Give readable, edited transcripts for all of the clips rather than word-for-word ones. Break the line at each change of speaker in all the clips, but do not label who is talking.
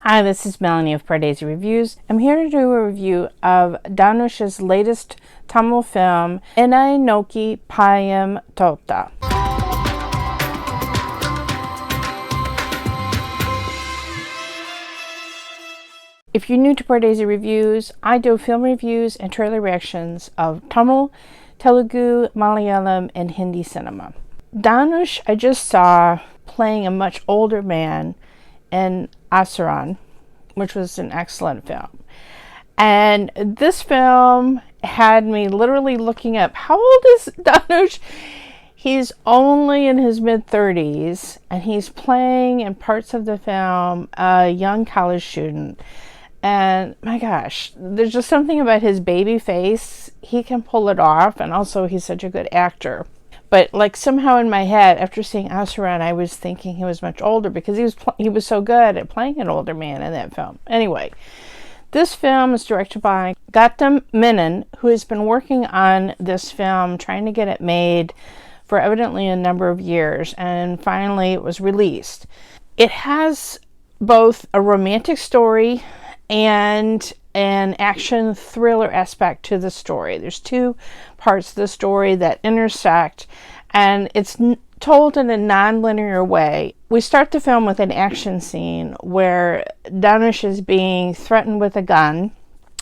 Hi, this is Melanie of Pardesi Reviews. I'm here to do a review of Dhanush's latest Tamil film, Enai Noki Paayum Thota. If you're new to Pardesi Reviews, I do film reviews and trailer reactions of Tamil, Telugu, Malayalam, and Hindi cinema. Dhanush I just saw playing a much older man in Asuran, which was an excellent film. And this film had me literally looking up, how old is Dhanush? He's only in his mid-30s, and he's playing in parts of the film a young college student. And my gosh, there's just something about his baby face. He can pull it off, and also he's such a good actor. But like somehow in my head, after seeing Asuran, I was thinking he was much older because he was so good at playing an older man in that film. Anyway, this film is directed by Gautham Menon, who has been working on this film, trying to get it made for evidently a number of years, and finally it was released. It has both a romantic story and an action thriller aspect to the story. There's two parts of the story that intersect, and it's told in a non-linear way. We start the film with an action scene where Dhanush is being threatened with a gun.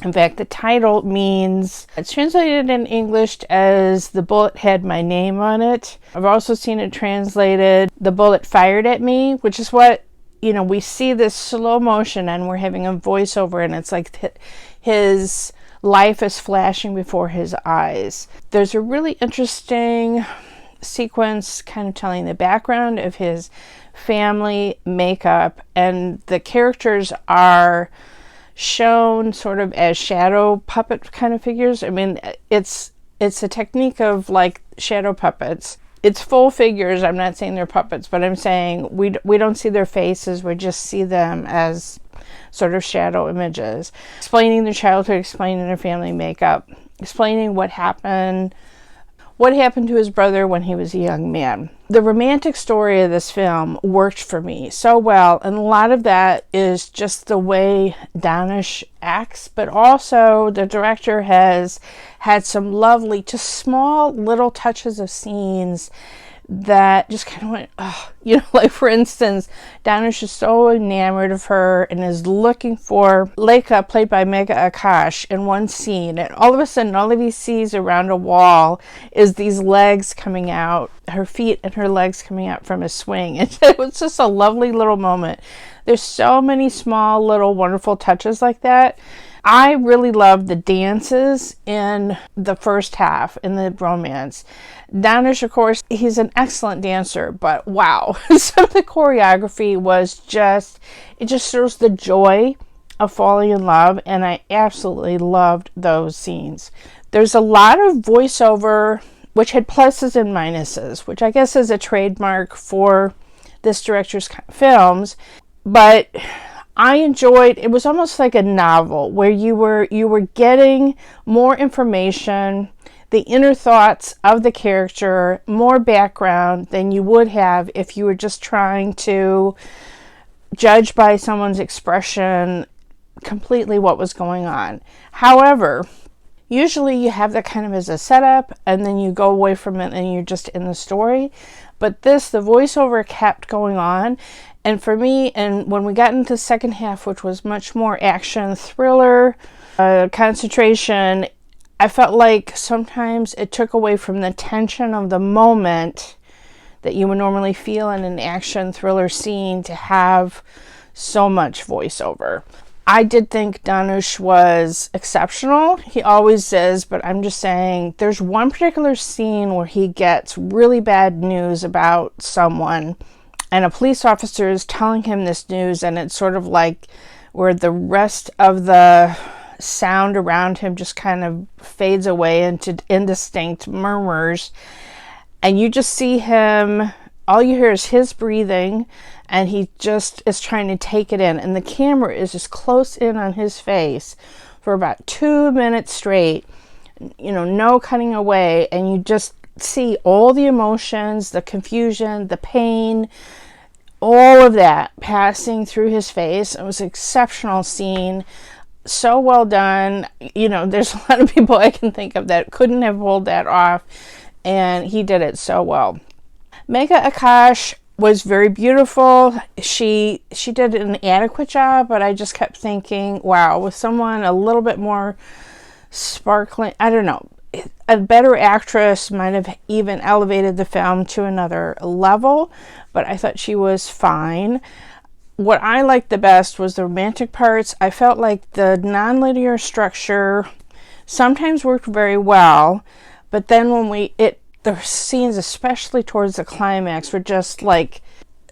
In fact, the title means, it's translated in English as "The bullet had my name on it." I've also seen it translated "The bullet fired at me," which is what, you know, we see this slow motion and we're having a voiceover, and it's like his life is flashing before his eyes. There's a really interesting sequence kind of telling the background of his family makeup, and the characters are shown sort of as shadow puppet kind of figures. I mean, it's a technique of like shadow puppets. It's full figures. I'm not saying they're puppets, but I'm saying we don't see their faces. We just see them as sort of shadow images. Explaining their childhood, explaining their family makeup, explaining what happened to his brother when he was a young man. The romantic story of this film worked for me so well, and a lot of that is just the way Dhanush acts, but also the director has had some lovely, just small little touches of scenes that just kind of went, oh, you know, like for instance, Dhanush is so enamored of her and is looking for Lekha, played by Megha Akash, in one scene, and all of a sudden all he sees around a wall is these legs coming out, her feet and her legs coming out from a swing. And it was just a lovely little moment. There's so many small little wonderful touches like that. I really love the dances in the first half, in the romance. Dhanush, of course, he's an excellent dancer, but wow, some of the choreography was it just shows the joy of falling in love, and I absolutely loved those scenes. There's a lot of voiceover, which had pluses and minuses, which I guess is a trademark for this director's films, but I enjoyed, it was almost like a novel where you were getting more information, the inner thoughts of the character, more background than you would have if you were just trying to judge by someone's expression completely what was going on. However, usually you have that kind of as a setup, and then you go away from it and you're just in the story. But the voiceover kept going on. And for me, and when we got into the second half, which was much more action, thriller, concentration, I felt like sometimes it took away from the tension of the moment that you would normally feel in an action thriller scene to have so much voiceover. I did think Dhanush was exceptional. He always is, but I'm just saying there's one particular scene where he gets really bad news about someone, and a police officer is telling him this news, and it's sort of like where the rest of the sound around him just kind of fades away into indistinct murmurs, and you just see him, all you hear is his breathing, and he just is trying to take it in, and the camera is just close in on his face for about 2 minutes straight, you know, no cutting away, and you just see all the emotions, the confusion, the pain, all of that passing through his face. It was an exceptional scene. So well done. You know, there's a lot of people I can think of that couldn't have pulled that off, and he did it so well. Megha Akash was very beautiful. She did an adequate job, but I just kept thinking, wow, with someone a little bit more sparkling, I don't know, a better actress might have even elevated the film to another level, but I thought she was fine. What I liked the best was the romantic parts. I felt like the nonlinear structure sometimes worked very well, but then when the scenes, especially towards the climax, were just like,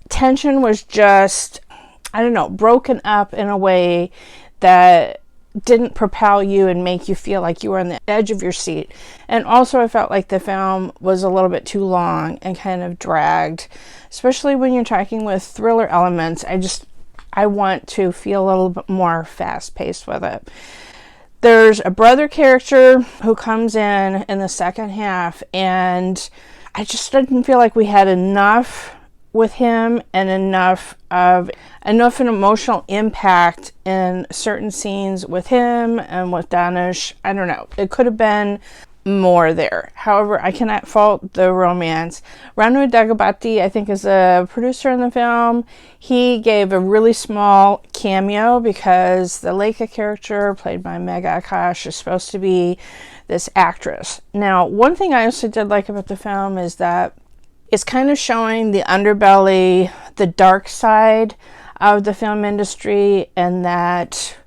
tension was just, I don't know, broken up in a way that didn't propel you and make you feel like you were on the edge of your seat. And also I felt like the film was a little bit too long and kind of dragged, especially when you're talking with thriller elements. I want to feel a little bit more fast-paced with it. There's a brother character who comes in the second half, and I just didn't feel like we had enough with him and enough an emotional impact in certain scenes with him and with Dhanush. I don't know. It could have been more there. However, I cannot fault the romance. Ranu Dagabati, I think, is a producer in the film. He gave a really small cameo because the Leica character, played by Megha Akash, is supposed to be this actress. Now, one thing I also did like about the film is that it's kind of showing the underbelly, the dark side of the film industry, and that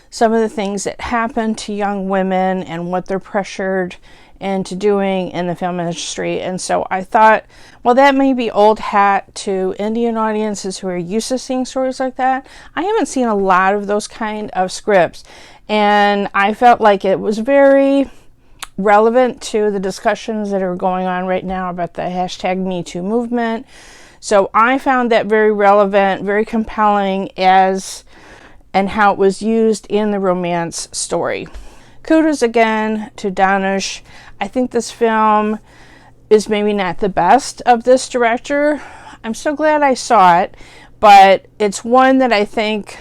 some of the things that happen to young women and what they're pressured into doing in the film industry. And so I thought, well, that may be old hat to Indian audiences who are used to seeing stories like that. I haven't seen a lot of those kind of scripts, and I felt like it was very relevant to the discussions that are going on right now about the hashtag Me Too movement. So I found that very relevant, very compelling and how it was used in the romance story. Kudos again to Dhanush. I think this film is maybe not the best of this director. I'm so glad I saw it, but it's one that I think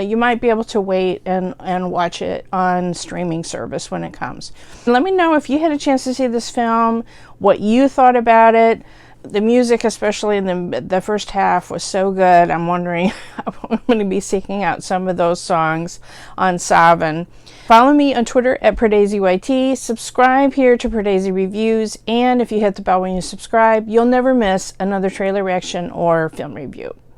you might be able to wait and watch it on streaming service when it comes. Let me know if you had a chance to see this film, what you thought about it. The music, especially in the first half, was so good. I'm wondering, I'm going to be seeking out some of those songs on Savan. Follow me on Twitter at PardeziYT. Subscribe here to Pardesi Reviews. And if you hit the bell when you subscribe, you'll never miss another trailer reaction or film review.